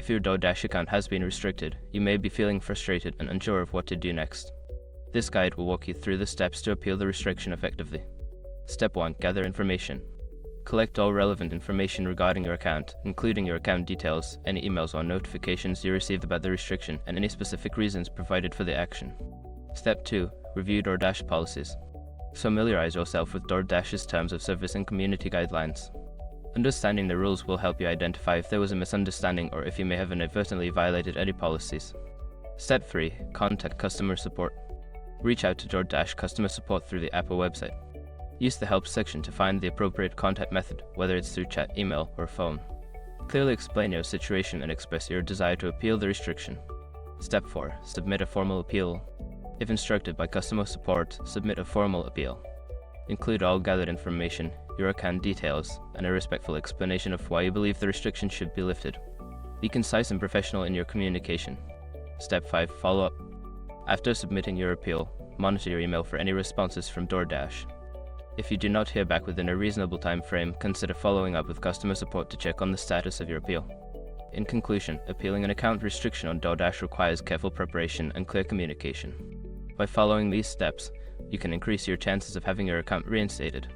If your DoorDash account has been restricted, you may be feeling frustrated and unsure of what to do next. This guide will walk you through the steps to appeal the restriction effectively. Step 1. Gather information. Collect all relevant information regarding your account, including your account details, any emails or notifications you received about the restriction, and any specific reasons provided for the action. Step 2. Review DoorDash policies. Familiarize yourself with DoorDash's terms of service and community guidelines. Understanding the rules will help you identify if there was a misunderstanding or if you may have inadvertently violated any policies. Step 3. Contact customer support. Reach out to DoorDash customer support through the app or website. Use the help section to find the appropriate contact method, whether it's through chat, email, or phone. Clearly explain your situation and express your desire to appeal the restriction. Step 4. Submit a formal appeal. If instructed by customer support, submit a formal appeal. Include all gathered information, your account details, and a respectful explanation of why you believe the restriction should be lifted. Be concise and professional in your communication. Step 5. Follow up. After submitting your appeal, monitor your email for any responses from DoorDash. If you do not hear back within a reasonable time frame, consider following up with customer support to check on the status of your appeal. In conclusion, appealing an account restriction on DoorDash requires careful preparation and clear communication. By following these steps, you can increase your chances of having your account reinstated.